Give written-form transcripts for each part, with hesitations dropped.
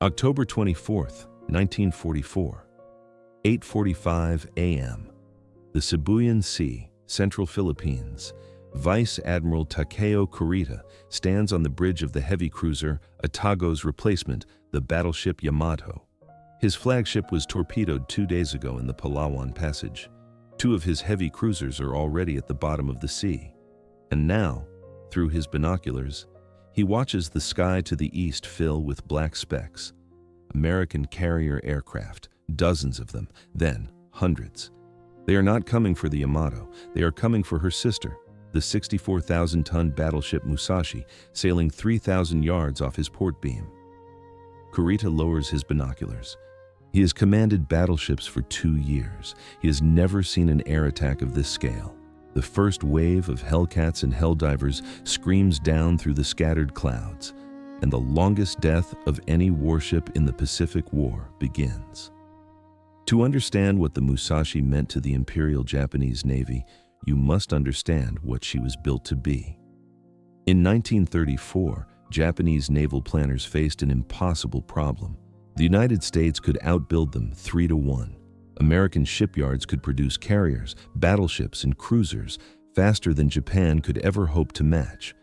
October 24th, 1944, 8:45 a.m. The Sibuyan Sea, Central Philippines. Vice Admiral Takeo Kurita stands on the bridge of the heavy cruiser Atago's replacement, the battleship Yamato. His flagship was torpedoed 2 days ago in the Palawan Passage. 2 of his heavy cruisers are already at the bottom of the sea. And now, through his binoculars, he watches the sky to the east fill with black specks. American carrier aircraft, dozens of them, then hundreds. They are not coming for the Yamato, they are coming for her sister, the 64,000-ton Battleship Musashi, sailing 3,000 yards off his port beam. Kurita lowers his binoculars. He has commanded battleships for 2 years. He has never seen an air attack of this scale. The first wave of Hellcats and Helldivers screams down through the scattered clouds, and the longest death of any warship in the Pacific War begins. To understand what the Musashi meant to the Imperial Japanese Navy, you must understand what she was built to be. In 1934, Japanese naval planners faced an impossible problem. The United States could outbuild them 3-1. American shipyards could produce carriers, battleships, and cruisers faster than Japan could ever hope to match.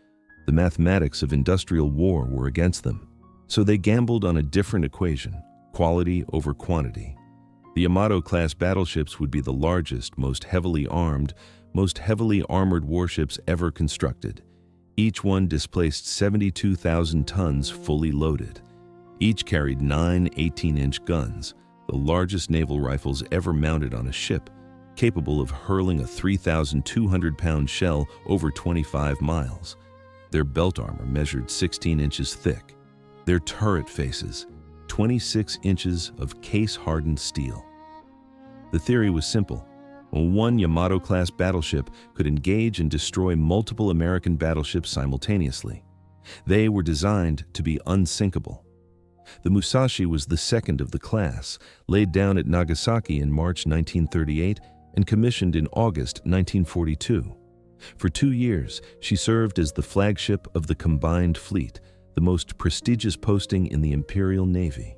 The mathematics of industrial war were against them, so they gambled on a different equation, quality over quantity. The Yamato-class battleships would be the largest, most heavily armored warships ever constructed. Each one displaced 72,000 tons fully loaded. Each carried 9 18-inch guns, the largest naval rifles ever mounted on a ship, capable of hurling a 3,200-pound shell over 25 miles. Their belt armor measured 16 inches thick. Their turret faces, 26 inches of case-hardened steel. The theory was simple. One Yamato-class battleship could engage and destroy multiple American battleships simultaneously. They were designed to be unsinkable. The Musashi was the second of the class, laid down at Nagasaki in March 1938 and commissioned in August 1942. For 2 years, she served as the flagship of the combined fleet, the most prestigious posting in the Imperial Navy.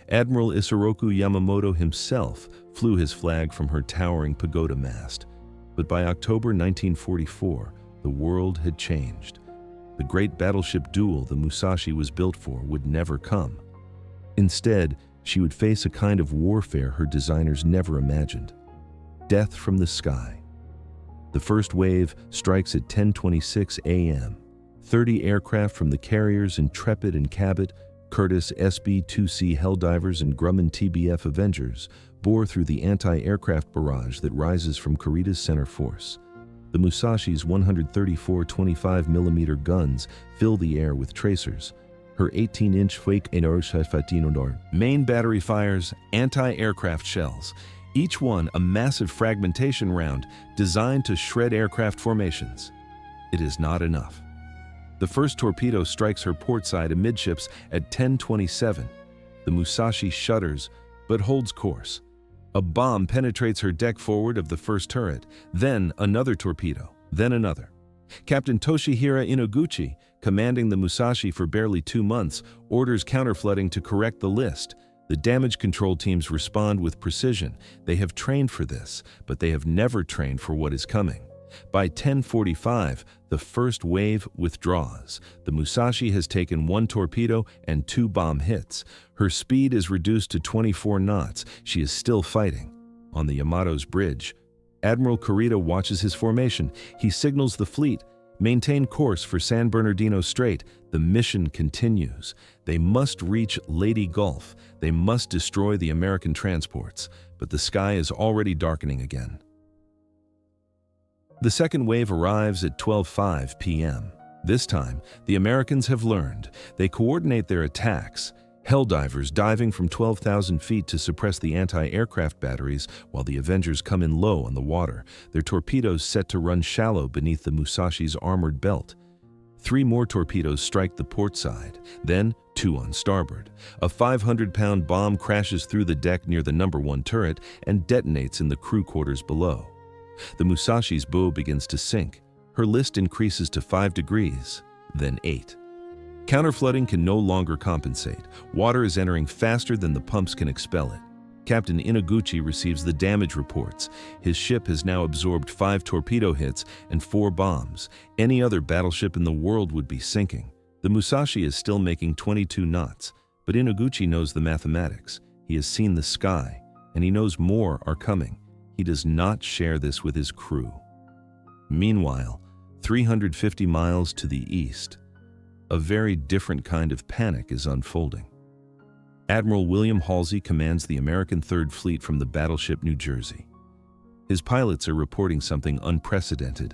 Admiral Isoroku Yamamoto himself flew his flag from her towering pagoda mast. But by October 1944, the world had changed. The great battleship duel the Musashi was built for would never come. Instead, she would face a kind of warfare her designers never imagined. Death from the sky. The first wave strikes at 10:26 a.m. 30 aircraft from the carriers Intrepid and Cabot, Curtiss SB-2C Helldivers and Grumman TBF Avengers bore through the anti-aircraft barrage that rises from Kurita's center force. The Musashi's 134 25mm guns fill the air with tracers. Her 18-inch main battery fires anti-aircraft shells, each one a massive fragmentation round designed to shred aircraft formations. It is not enough. The first torpedo strikes her port side amidships at 10:27. The Musashi shudders, but holds course. A bomb penetrates her deck forward of the first turret, then another torpedo, then another. Captain Toshihira Inoguchi, commanding the Musashi for barely 2 months, orders counterflooding to correct the list. The damage control teams respond with precision. They have trained for this, but they have never trained for what is coming. By 10:45, the first wave withdraws. The Musashi has taken 1 torpedo and 2 bomb hits. Her speed is reduced to 24 knots. She is still fighting. On the Yamato's bridge, Admiral Kurita watches his formation. He signals the fleet, maintain course for San Bernardino Strait. The mission continues. They must reach Leyte Gulf. They must destroy the American transports. But the sky is already darkening again. The second wave arrives at 12:05 p.m. This time, the Americans have learned. They coordinate their attacks. Helldivers diving from 12,000 feet to suppress the anti-aircraft batteries while the Avengers come in low on the water, their torpedoes set to run shallow beneath the Musashi's armored belt. 3 more torpedoes strike the port side, then 2 on starboard. A 500-pound bomb crashes through the deck near the number 1 turret and detonates in the crew quarters below. The Musashi's bow begins to sink. Her list increases to 5 degrees, then 8. Counterflooding can no longer compensate. Water is entering faster than the pumps can expel it. Captain Inaguchi receives the damage reports. His ship has now absorbed 5 torpedo hits and 4 bombs. Any other battleship in the world would be sinking. The Musashi is still making 22 knots, but Inaguchi knows the mathematics. He has seen the sky, and he knows more are coming. He does not share this with his crew. Meanwhile, 350 miles to the east, a very different kind of panic is unfolding. Admiral William Halsey commands the American Third Fleet from the battleship New Jersey. His pilots are reporting something unprecedented,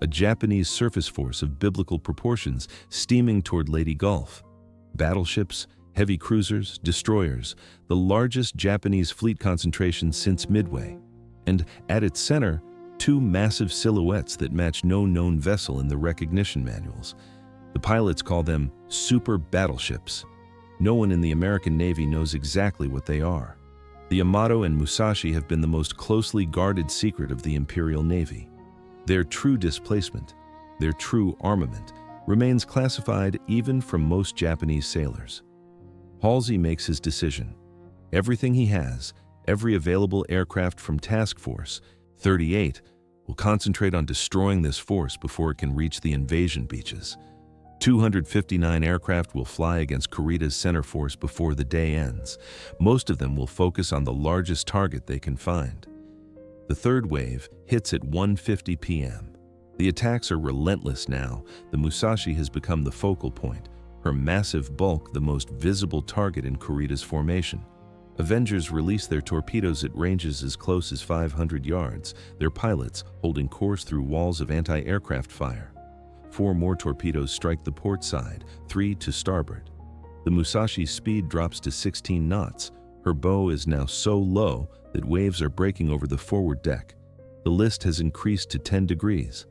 a Japanese surface force of biblical proportions steaming toward Leyte Gulf. Battleships, heavy cruisers, destroyers, the largest Japanese fleet concentration since Midway. And at its center, 2 massive silhouettes that match no known vessel in the recognition manuals. The pilots call them super battleships. No one in the American Navy knows exactly what they are. The Yamato and Musashi have been the most closely guarded secret of the Imperial Navy. Their true displacement, their true armament, remains classified even from most Japanese sailors. Halsey makes his decision. Everything he has, every available aircraft from Task Force 38, will concentrate on destroying this force before it can reach the invasion beaches. 259 aircraft will fly against Kurita's center force before the day ends. Most of them will focus on the largest target they can find. The third wave hits at 1:50 p.m. The attacks are relentless now. The Musashi has become the focal point, her massive bulk the most visible target in Kurita's formation. Avengers release their torpedoes at ranges as close as 500 yards, their pilots holding course through walls of anti-aircraft fire. 4 more torpedoes strike the port side, 3 to starboard. The Musashi's speed drops to 16 knots. Her bow is now so low that waves are breaking over the forward deck. The list has increased to 10 degrees.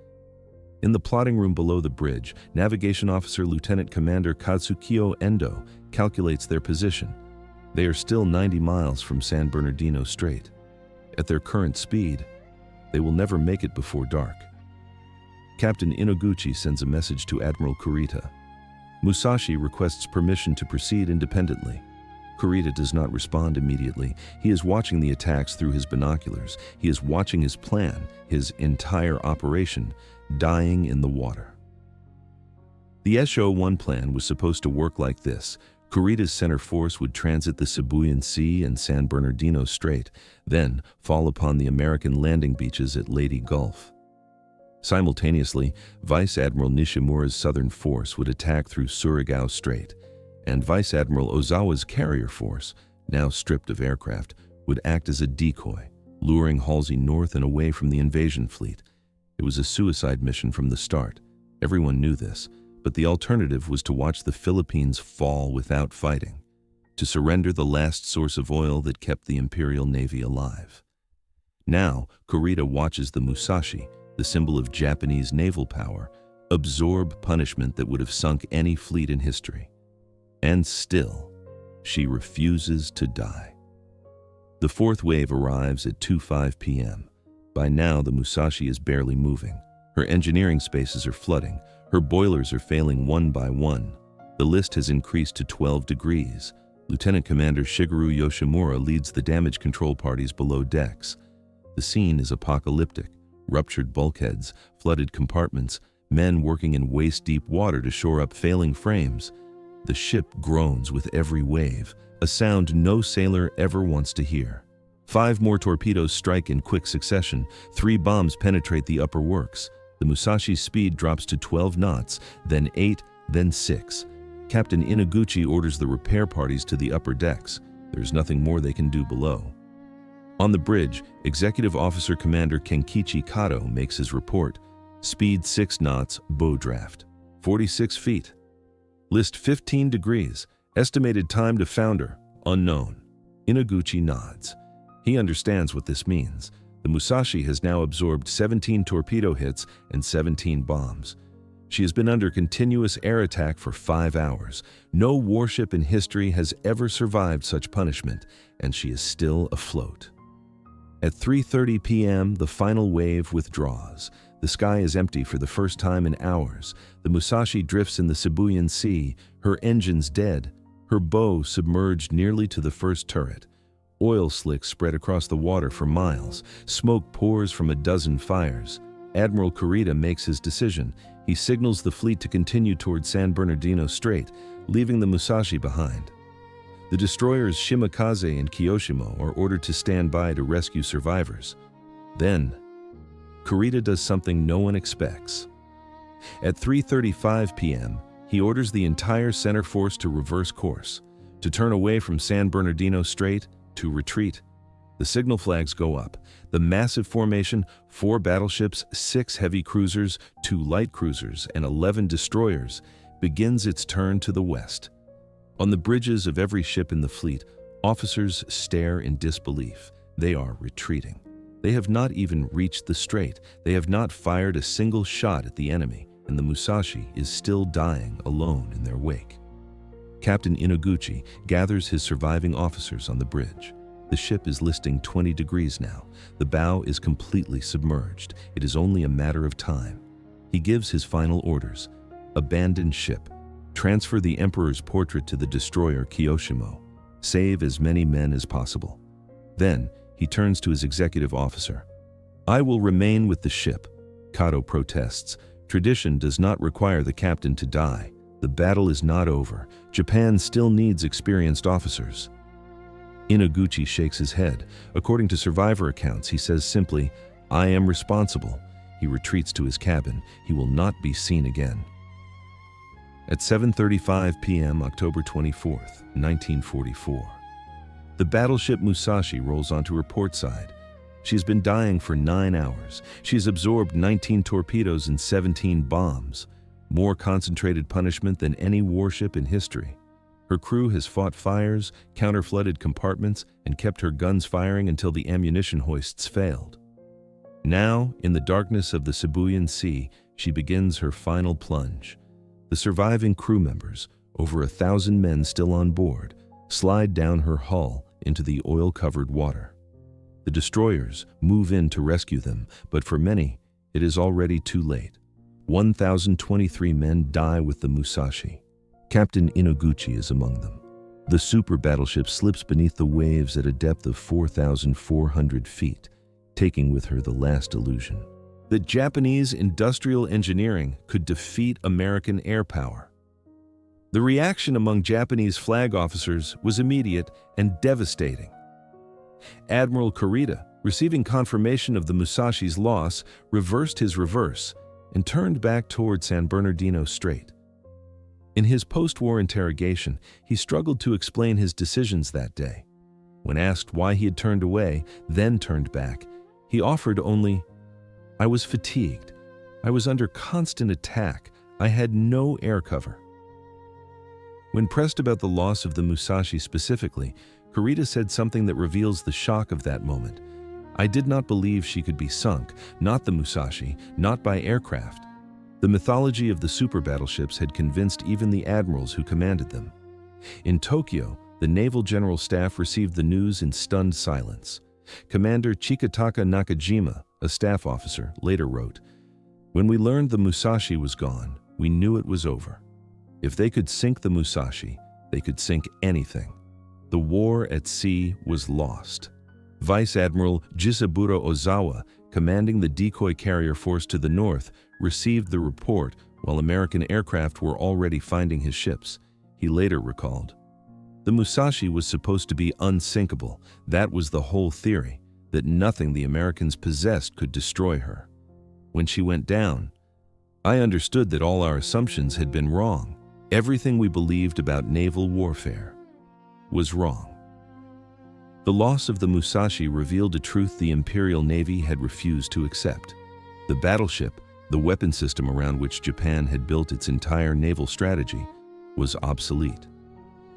In the plotting room below the bridge, Navigation Officer Lieutenant Commander Katsukio Endo calculates their position. They are still 90 miles from San Bernardino Strait. At their current speed, they will never make it before dark. Captain Inaguchi sends a message to Admiral Kurita. Musashi requests permission to proceed independently. Kurita does not respond immediately. He is watching the attacks through his binoculars. He is watching his plan, his entire operation, dying in the water. The SO-1 plan was supposed to work like this. Kurita's center force would transit the Sibuyan Sea and San Bernardino Strait, then fall upon the American landing beaches at Leyte Gulf. Simultaneously, Vice Admiral Nishimura's southern force would attack through Surigao Strait, and Vice Admiral Ozawa's carrier force, now stripped of aircraft, would act as a decoy, luring Halsey north and away from the invasion fleet. It was a suicide mission from the start. Everyone knew this, but the alternative was to watch the Philippines fall without fighting, to surrender the last source of oil that kept the Imperial Navy alive. Now, Kurita watches the Musashi, the symbol of Japanese naval power, absorb punishment that would have sunk any fleet in history. And still, she refuses to die. The fourth wave arrives at 2:05 p.m. By now, the Musashi is barely moving. Her engineering spaces are flooding. Her boilers are failing one by one. The list has increased to 12 degrees. Lieutenant Commander Shigeru Yoshimura leads the damage control parties below decks. The scene is apocalyptic. Ruptured bulkheads, flooded compartments, men working in waist-deep water to shore up failing frames. The ship groans with every wave, a sound no sailor ever wants to hear. 5 more torpedoes strike in quick succession. 3 bombs penetrate the upper works. The Musashi's speed drops to 12 knots, then 8, then 6. Captain Inaguchi orders the repair parties to the upper decks. There's nothing more they can do below. On the bridge, Executive Officer Commander Kenkichi Kato makes his report. Speed 6 knots, bow draft. 46 feet. List 15 degrees. Estimated time to founder, unknown. Inaguchi nods. He understands what this means. The Musashi has now absorbed 17 torpedo hits and 17 bombs. She has been under continuous air attack for 5 hours. No warship in history has ever survived such punishment, and she is still afloat. At 3:30 p.m., the final wave withdraws. The sky is empty for the first time in hours. The Musashi drifts in the Sibuyan Sea, Her engines dead, her bow submerged nearly to the first turret. Oil slicks spread across the water for miles. Smoke pours from a dozen fires. Admiral Kurita makes his decision. He signals the fleet to continue toward San Bernardino Strait, leaving the Musashi behind. The destroyers Shimakaze and Kiyoshima are ordered to stand by to rescue survivors. Then, Kurita does something no one expects. At 3:35 p.m., he orders the entire center force to reverse course, to turn away from San Bernardino Strait, to retreat. The signal flags go up. The massive formation, 4 battleships, 6 heavy cruisers, 2 light cruisers, and 11 destroyers, begins its turn to the west. On the bridges of every ship in the fleet, officers stare in disbelief. They are retreating. They have not even reached the strait. They have not fired a single shot at the enemy, and the Musashi is still dying alone in their wake. Captain Inoguchi gathers his surviving officers on the bridge. The ship is listing 20 degrees now. The bow is completely submerged. It is only a matter of time. He gives his final orders. Abandon ship. Transfer the Emperor's portrait to the destroyer Kiyoshima. Save as many men as possible. Then, he turns to his executive officer. I will remain with the ship. Kato protests. Tradition does not require the captain to die. The battle is not over. Japan still needs experienced officers. Inoguchi shakes his head. According to survivor accounts, he says simply, I am responsible. He retreats to his cabin. He will not be seen again. At 7:35 p.m., October 24th, 1944, the battleship Musashi rolls onto her port side. She has been dying for 9 hours. She has absorbed 19 torpedoes and 17 bombs, more concentrated punishment than any warship in history. Her crew has fought fires, counter-flooded compartments, and kept her guns firing until the ammunition hoists failed. Now, in the darkness of the Sibuyan Sea, she begins her final plunge. The surviving crew members, over 1,000 men still on board, slide down her hull into the oil-covered water. The destroyers move in to rescue them, but for many, it is already too late. 1,023 men die with the Musashi. Captain Inoguchi is among them. The super battleship slips beneath the waves at a depth of 4,400 feet, taking with her the last illusion that Japanese industrial engineering could defeat American air power. The reaction among Japanese flag officers was immediate and devastating. Admiral Kurita, receiving confirmation of the Musashi's loss, reversed his reverse and turned back toward San Bernardino Strait. In his post-war interrogation, he struggled to explain his decisions that day. When asked why he had turned away, then turned back, he offered only, I was fatigued. I was under constant attack. I had no air cover. When pressed about the loss of the Musashi specifically, Kurita said something that reveals the shock of that moment. I did not believe she could be sunk, not the Musashi, not by aircraft. The mythology of the super battleships had convinced even the admirals who commanded them. In Tokyo, the Naval General Staff received the news in stunned silence. Commander Chikataka Nakajima, a staff officer, later wrote, When we learned the Musashi was gone, we knew it was over. If they could sink the Musashi, they could sink anything. The war at sea was lost. Vice Admiral Jisaburo Ozawa, commanding the decoy carrier force to the north, received the report while American aircraft were already finding his ships. He later recalled, The Musashi was supposed to be unsinkable. That was the whole theory, that nothing the Americans possessed could destroy her. When she went down, I understood that all our assumptions had been wrong. Everything we believed about naval warfare was wrong. The loss of the Musashi revealed a truth the Imperial Navy had refused to accept. The battleship, the weapon system around which Japan had built its entire naval strategy, was obsolete.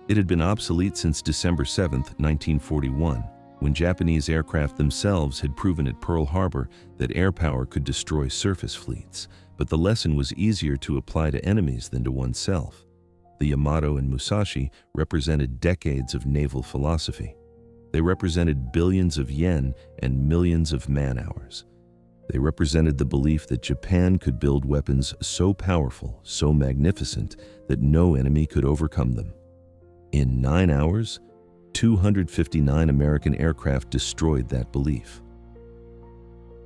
It had been obsolete since December 7, 1941, when Japanese aircraft themselves had proven at Pearl Harbor that air power could destroy surface fleets, but the lesson was easier to apply to enemies than to oneself. The Yamato and Musashi represented decades of naval philosophy. They represented billions of yen and millions of man-hours. They represented the belief that Japan could build weapons so powerful, so magnificent, that no enemy could overcome them. In 9 hours, 259 American aircraft destroyed that belief.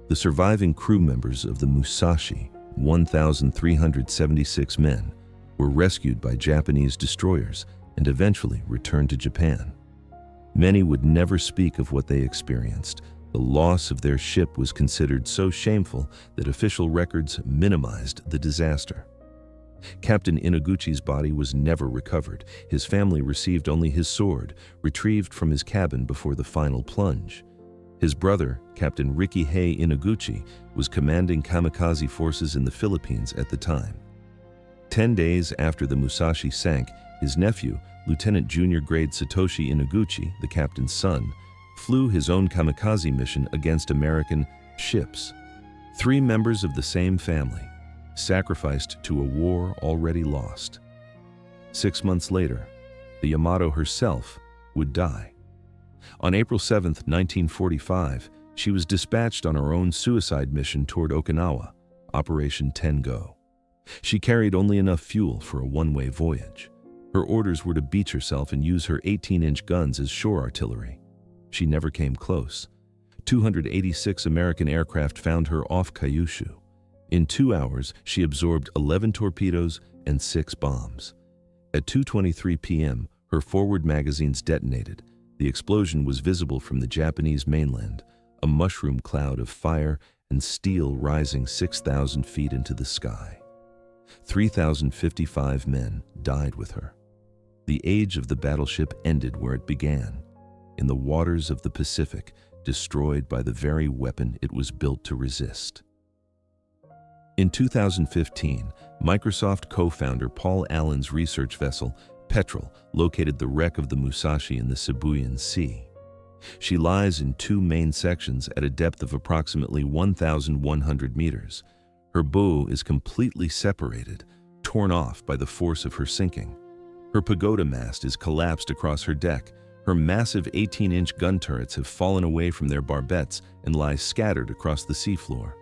The surviving crew members of the Musashi, 1,376 men, were rescued by Japanese destroyers and eventually returned to Japan. Many would never speak of what they experienced. The loss of their ship was considered so shameful that official records minimized the disaster. Captain Inaguchi's body was never recovered. His family received only his sword, retrieved from his cabin before the final plunge. His brother, Captain Rikihei Inaguchi, was commanding kamikaze forces in the Philippines at the time. 10 days after the Musashi sank, his nephew, Lieutenant Junior Grade Satoshi Inaguchi, the captain's son, flew his own kamikaze mission against American ships. 3 members of the same family, sacrificed to a war already lost. 6 months later, the Yamato herself would die. On April 7, 1945, she was dispatched on her own suicide mission toward Okinawa, Operation Tengo. She carried only enough fuel for a one-way voyage. Her orders were to beach herself and use her 18-inch guns as shore artillery. She never came close. 286 American aircraft found her off Kyushu. In 2 hours, she absorbed 11 torpedoes and 6 bombs. At 2:23 p.m., her forward magazines detonated. The explosion was visible from the Japanese mainland, a mushroom cloud of fire and steel rising 6,000 feet into the sky. 3,055 men died with her. The age of the battleship ended where it began, in the waters of the Pacific, destroyed by the very weapon it was built to resist. In 2015, Microsoft co-founder Paul Allen's research vessel, Petrel, located the wreck of the Musashi in the Sibuyan Sea. She lies in 2 main sections at a depth of approximately 1,100 meters. Her bow is completely separated, torn off by the force of her sinking. Her pagoda mast is collapsed across her deck. Her massive 18-inch gun turrets have fallen away from their barbettes and lie scattered across the seafloor.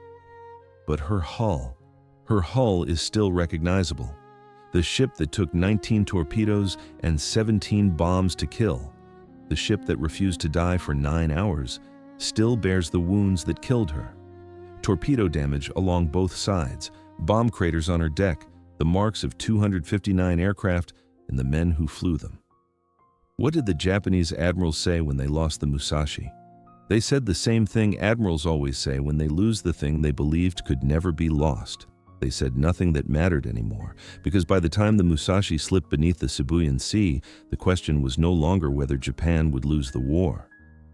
But her hull is still recognizable. The ship that took 19 torpedoes and 17 bombs to kill, the ship that refused to die for 9 hours, still bears the wounds that killed her. Torpedo damage along both sides, bomb craters on her deck, the marks of 259 aircraft, and the men who flew them. What did the Japanese admirals say when they lost the Musashi? They said the same thing admirals always say when they lose the thing they believed could never be lost. They said nothing that mattered anymore, because by the time the Musashi slipped beneath the Sibuyan Sea, the question was no longer whether Japan would lose the war.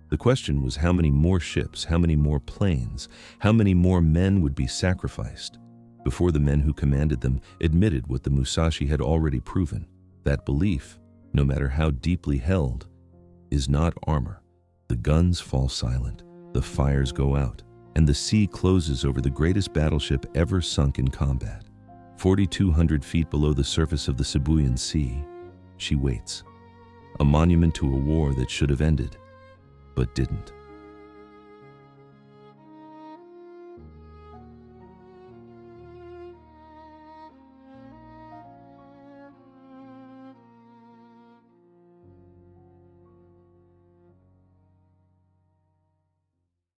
The question was how many more ships, how many more planes, how many more men would be sacrificed, before the men who commanded them admitted what the Musashi had already proven. That belief, no matter how deeply held, is not armor. The guns fall silent, the fires go out, and the sea closes over the greatest battleship ever sunk in combat. 4,200 feet below the surface of the Sibuyan Sea, she waits, a monument to a war that should have ended, but didn't.